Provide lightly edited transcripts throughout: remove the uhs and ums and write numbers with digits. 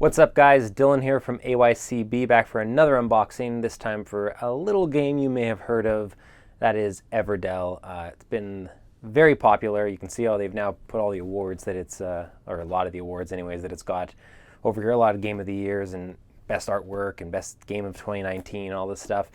What's up guys, Dylan here from AYCB, back for another unboxing, this time for a little game you may have heard of, that is Everdell. It's been very popular. You can see how they've now put all the awards that it's, or a lot of the awards anyways, that it's got over here. A lot of Game of the Years and Best Artwork and Best Game of 2019, all this stuff.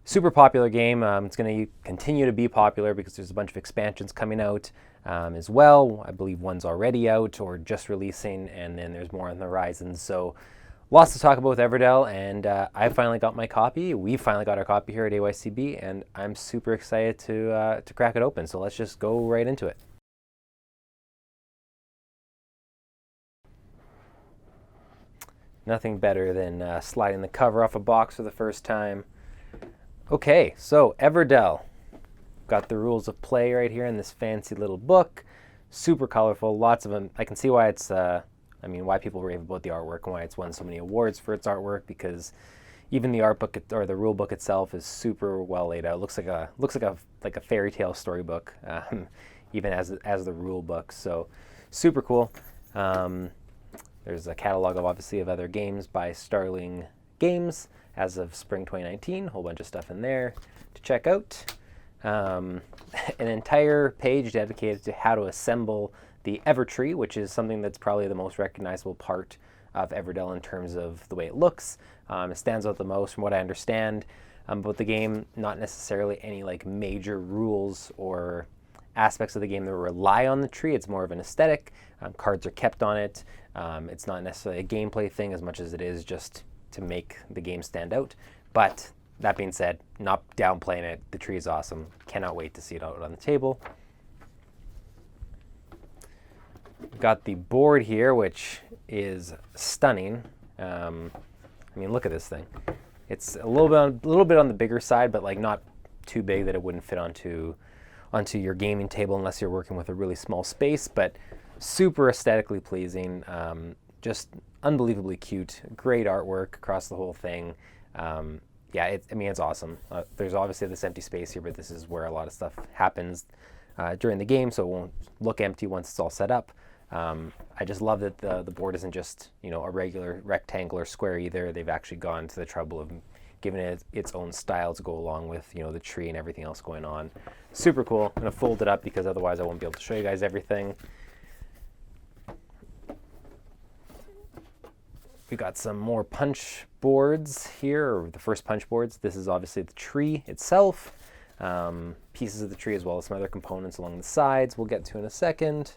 Super popular game. It's going to continue to be popular because there's a bunch of expansions coming out as well. I believe one's already out or just releasing, and then there's more on the horizon. So lots to talk about with Everdell, and I finally got my copy. We finally got our copy here at AYCB, and I'm super excited to crack it open. So let's just go right into it. Nothing better than sliding the cover off a box for the first time. Okay, so Everdell. Got the rules of play right here in this fancy little book. Super colorful, lots of them. I can see why it's, why people rave about the artwork and why it's won so many awards for its artwork, because even the art book or the rule book itself is super well laid out. It looks like a fairy tale storybook, even as the rule book. So super cool. There's a catalog of obviously of other games by Starling Games as of spring 2019. A whole bunch of stuff in there to check out. An entire page dedicated to how to assemble the Evertree, which is something that's probably the most recognizable part of Everdell in terms of the way it looks. It stands out the most from what I understand about the game. Not necessarily any like major rules or aspects of the game that rely on the tree. It's more of an aesthetic. Cards are kept on it. It's not necessarily a gameplay thing as much as it is just to make the game stand out. But that being said, not downplaying it, the tree is awesome. Cannot wait to see it out on the table. Got the board here, which is stunning. Look at this thing. It's a little bit on the bigger side, but like not too big that it wouldn't fit onto your gaming table unless you're working with a really small space. But super aesthetically pleasing. Just unbelievably cute. Great artwork across the whole thing. It's awesome. There's obviously this empty space here, but this is where a lot of stuff happens during the game, so it won't look empty once it's all set up. I just love that the board isn't just a regular rectangular square either. They've actually gone to the trouble of giving it its own style to go along with the tree and everything else going on. Super cool. I'm gonna fold it up because otherwise I won't be able to show you guys everything. We got some more punch boards here, or the first punch boards. This is obviously the tree itself, pieces of the tree as well as some other components along the sides we'll get to in a second.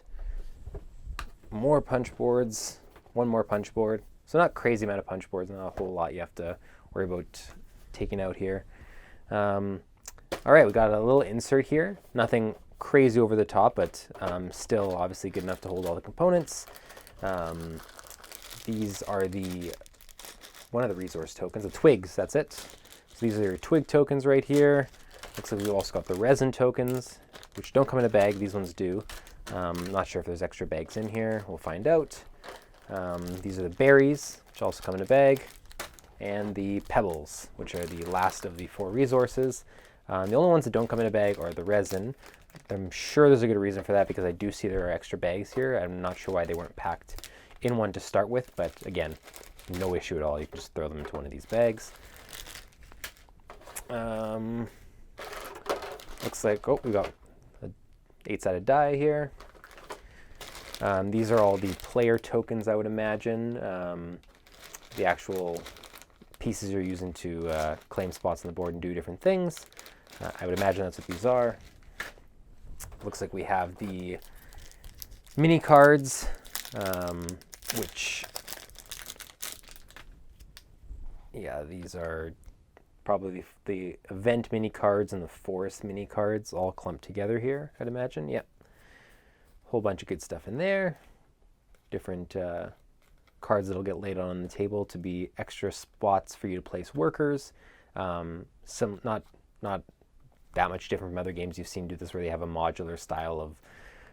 More punch boards, one more punch board. So not crazy amount of punch boards, not a whole lot you have to worry about taking out here. All right, we got a little insert here. Nothing crazy over the top, but still obviously good enough to hold all the components. These are one of the resource tokens, the twigs, that's it. So these are your twig tokens right here. Looks like we've also got the resin tokens, which don't come in a bag, these ones do. Not sure if there's extra bags in here, we'll find out. These are the berries, which also come in a bag, and the pebbles, which are the last of the 4 resources. The only ones that don't come in a bag are the resin. I'm sure there's a good reason for that because I do see there are extra bags here. I'm not sure why they weren't packed in one to start with, but again, no issue at all. You can just throw them into one of these bags. Looks like, we got an 8-sided die here. These are all the player tokens, I would imagine. The actual pieces you're using to claim spots on the board and do different things. I would imagine that's what these are. Looks like we have the mini cards, these are probably the event mini cards and the forest mini cards all clumped together here, I'd imagine. Yep. Whole bunch of good stuff in there. Different cards that'll get laid on the table to be extra spots for you to place workers. Some not that much different from other games you've seen do this, where they have a modular style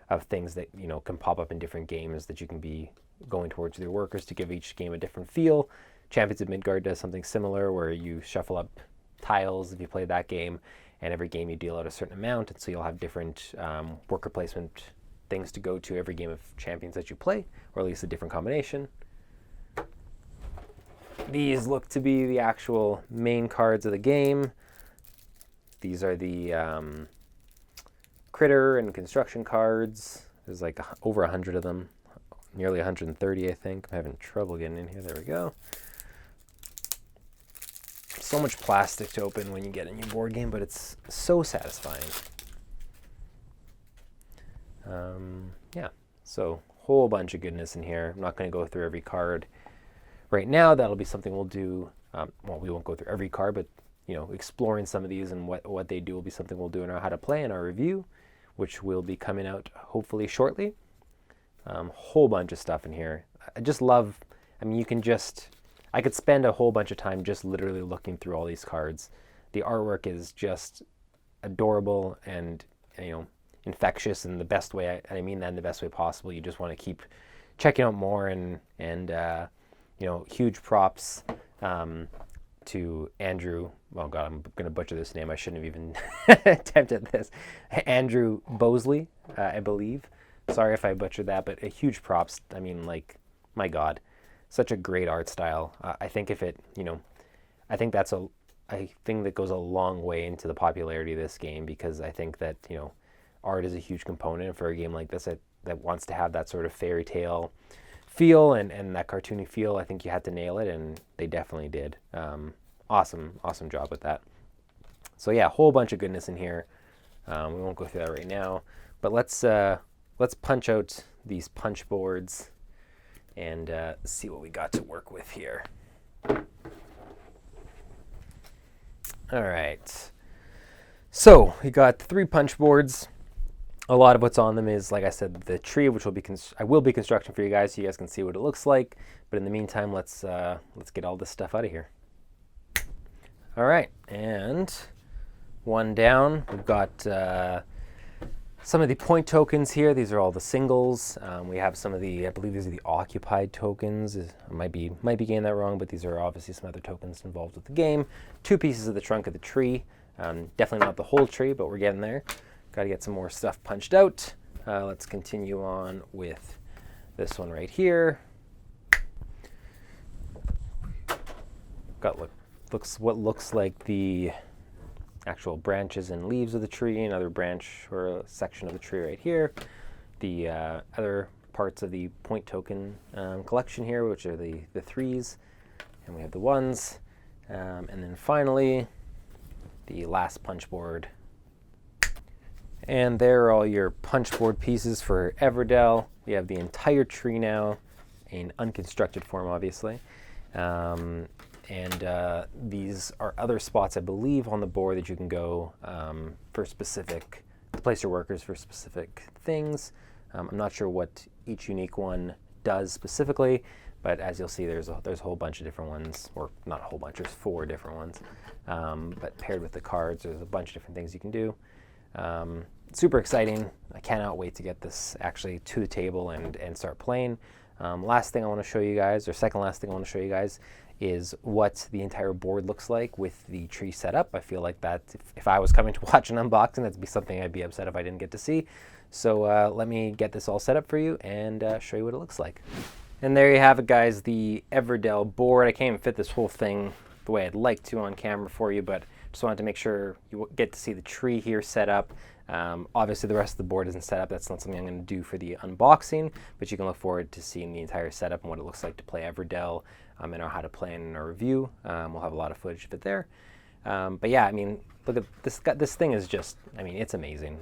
of things that can pop up in different games that you can be going towards with your workers to give each game a different feel. Champions of Midgard does something similar where you shuffle up tiles if you play that game, and every game you deal out a certain amount, and so you'll have different worker placement things to go to every game of Champions that you play, or at least a different combination. These look to be the actual main cards of the game. These are the critter and construction cards. There's like over 100 of them, nearly 130, I think. I'm having trouble getting in here. There we go. So much plastic to open when you get a new board game, but it's so satisfying. Yeah, so whole bunch of goodness in here. I'm not going to go through every card right now. That'll be something we'll do. Well, we won't go through every card, but exploring some of these and what they do will be something we'll do in our How to Play in our review, which will be coming out hopefully shortly. Whole bunch of stuff in here. I just love, I could spend a whole bunch of time just literally looking through all these cards. The artwork is just adorable and, infectious in the best way. I mean that in the best way possible. You just want to keep checking out more and huge props to Andrew. Oh God, I'm going to butcher this name. I shouldn't have even attempted this. Andrew Bosley, I believe. Sorry if I butchered that, but a huge props. I mean, my God, such a great art style. I think I think that's a thing that goes a long way into the popularity of this game, because I think that, art is a huge component for a game like this that wants to have that sort of fairy tale feel and that cartoony feel. I think you had to nail it, and they definitely did. Awesome job with that. So yeah, a whole bunch of goodness in here. We won't go through that right now, but let's punch out these punch boards and see what we got to work with here. All right, so we got 3 punch boards. A lot of what's on them is, like I said, the tree, which I will be constructing for you guys, so you guys can see what it looks like. But in the meantime, let's get all this stuff out of here. All right, and one down. We've got some of the point tokens here. These are all the singles. We have some of I believe these are the occupied tokens. I might be getting that wrong, but these are obviously some other tokens involved with the game. 2 pieces of the trunk of the tree. Definitely not the whole tree, but we're getting there. Got to get some more stuff punched out. Let's continue on with this one right here. Got what looks like the actual branches and leaves of the tree, another branch or a section of the tree right here. The other parts of the point token collection here, which are the 3s, and we have the 1s. And then finally, the last punch board. And there are all your punch board pieces for Everdell. We have the entire tree now in unconstructed form, obviously. And these are other spots, I believe, on the board that you can go to place your workers for specific things. I'm not sure what each unique one does specifically, but as you'll see, there's a whole bunch of different ones, or not a whole bunch, there's 4 different ones. But paired with the cards, there's a bunch of different things you can do. Super exciting. I cannot wait to get this actually to the table and start playing. Last thing I want to show you guys, or second last thing I want to show you guys, is what the entire board looks like with the tree set up. I feel like that if I was coming to watch an unboxing, that'd be something I'd be upset if I didn't get to see. So let me get this all set up for you and show you what it looks like. And there you have it, guys, the Everdell board. I can't even fit this whole thing the way I'd like to on camera for you, but just wanted to make sure you get to see the tree here set up. Obviously, the rest of the board isn't set up. That's not something I'm going to do for the unboxing, but you can look forward to seeing the entire setup and what it looks like to play Everdell in our How to Play in our review. We'll have a lot of footage of it there. But yeah, I mean, look at this. This thing is just, I mean, it's amazing.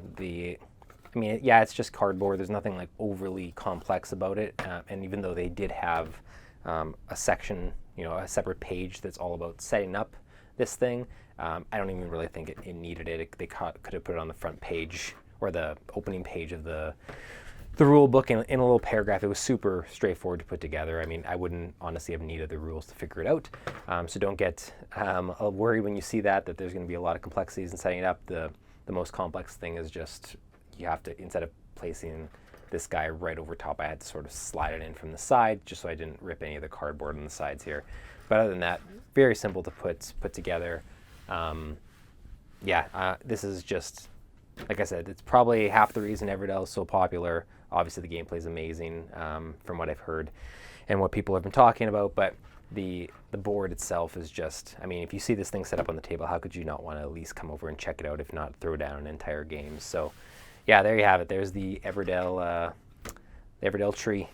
Yeah, it's just cardboard. There's nothing like overly complex about it. And even though they did have a section, a separate page that's all about setting up this thing, I don't even really think it needed it. They could have put it on the front page or the opening page of the rule book in a little paragraph. It was super straightforward to put together. I mean, I wouldn't honestly have needed the rules to figure it out. So don't get worried when you see that there's going to be a lot of complexities in setting it up. The most complex thing is just you have to, instead of placing this guy right over top, I had to sort of slide it in from the side just so I didn't rip any of the cardboard on the sides here. But other than that, very simple to put together. This is just, like I said, it's probably half the reason Everdell is so popular. Obviously, the gameplay is amazing from what I've heard and what people have been talking about. But the board itself is just, I mean, if you see this thing set up on the table, how could you not want to at least come over and check it out, if not throw down an entire game? So yeah, there you have it. There's the Everdell tree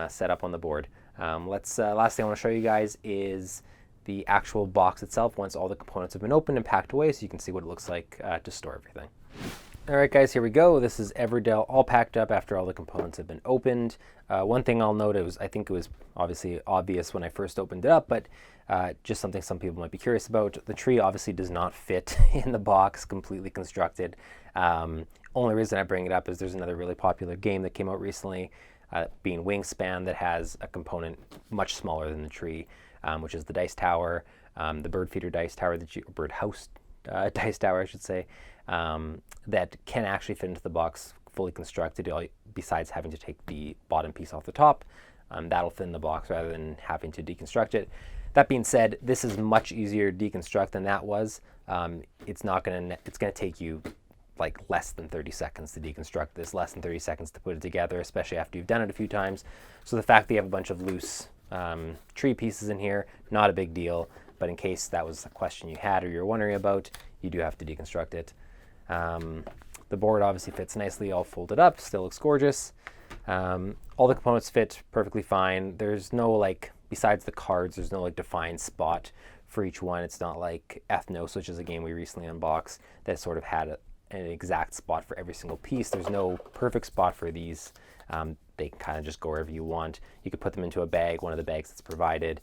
set up on the board. Last thing I want to show you guys is the actual box itself once all the components have been opened and packed away, so you can see what it looks like to store everything. All right, guys, here we go. This is Everdell all packed up after all the components have been opened. One thing I'll note, I think it was obviously obvious when I first opened it up, but just something some people might be curious about. The tree obviously does not fit in the box, completely constructed. Only reason I bring it up is there's another really popular game that came out recently, being Wingspan, that has a component much smaller than the tree, which is the dice tower, the bird feeder dice tower, bird house dice tower, I should say, that can actually fit into the box fully constructed, besides having to take the bottom piece off the top. That'll fit in the box rather than having to deconstruct it. That being said, this is much easier to deconstruct than that was. It's gonna take you like less than 30 seconds to deconstruct this, less than 30 seconds to put it together, especially after you've done it a few times. So the fact that you have a bunch of loose tree pieces in here, not a big deal, but in case that was a question you had or you're wondering about, you do have to deconstruct it. The board obviously fits nicely, all folded up, still looks gorgeous. All the components fit perfectly fine. There's no, like, besides the cards, there's no like defined spot for each one. It's not like Ethnos, which is a game we recently unboxed, that sort of had an exact spot for every single piece. There's no perfect spot for these. They can kind of just go wherever you want. You could put them into a bag, one of the bags that's provided.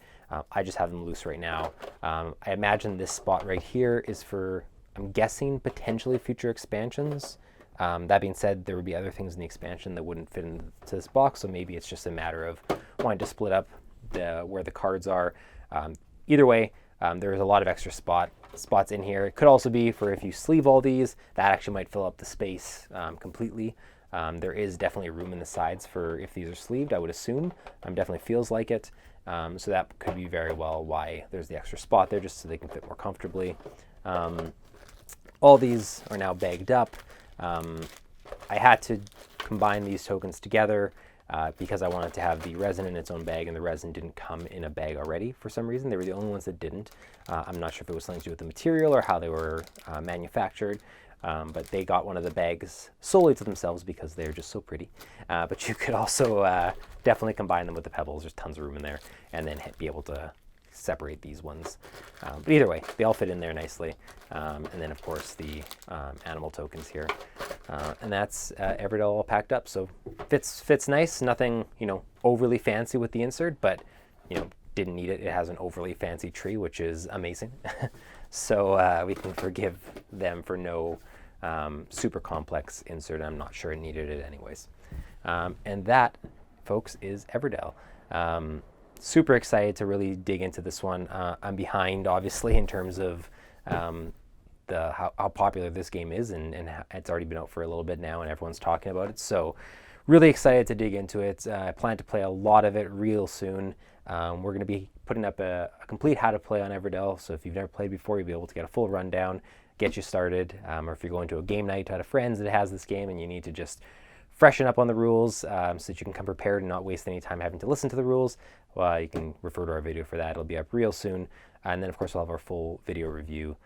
I just have them loose right now. I imagine this spot right here is for, I'm guessing, potentially future expansions. That being said, there would be other things in the expansion that wouldn't fit into this box, so maybe it's just a matter of wanting to split up where the cards are. Either way, there's a lot of extra spots in here. It could also be for if you sleeve all these, that actually might fill up the space completely. There is definitely room in the sides for if these are sleeved, I would assume. Definitely feels like it. So that could be very well why there's the extra spot there, just so they can fit more comfortably. All these are now bagged up. I had to combine these tokens together because I wanted to have the resin in its own bag, and the resin didn't come in a bag already for some reason. They were the only ones that didn't. I'm not sure if it was something to do with the material or how they were manufactured, but they got one of the bags solely to themselves because they're just so pretty. But you could also definitely combine them with the pebbles. There's tons of room in there, and then be able to separate these ones. But either way, they all fit in there nicely. And then of course the animal tokens here. And that's Everdell all packed up. So fits nice, nothing, overly fancy with the insert, but didn't need it. It has an overly fancy tree, which is amazing. So we can forgive them for no super complex insert. I'm not sure it needed it anyways. And that, folks, is Everdell. Super excited to really dig into this one. I'm behind, obviously, in terms of how popular this game is, and it's already been out for a little bit now, and everyone's talking about it. So really excited to dig into it. I plan to play a lot of it real soon. We're going to be putting up a complete how to play on Everdell, so if you've never played before, you'll be able to get a full rundown, get you started, or if you're going to a game night out of friends that has this game and you need to just freshen up on the rules so that you can come prepared and not waste any time having to listen to the rules, you can refer to our video for that. It'll be up real soon. And then, of course, we'll have our full video review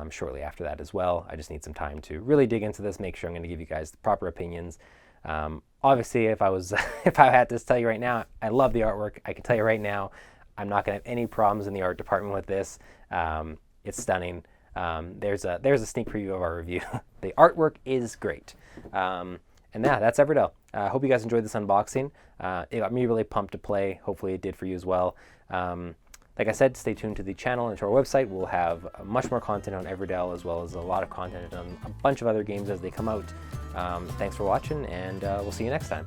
shortly after that as well. I just need some time to really dig into this, make sure I'm going to give you guys the proper opinions. Obviously, if I had to tell you right now, I love the artwork. I can tell you right now, I'm not going to have any problems in the art department with this. It's stunning. There's a sneak preview of our review. The artwork is great. And yeah, that's Everdell. I hope you guys enjoyed this unboxing. It got me really pumped to play. Hopefully it did for you as well. Like I said, stay tuned to the channel and to our website. We'll have much more content on Everdell, as well as a lot of content on a bunch of other games as they come out. Thanks for watching, and we'll see you next time.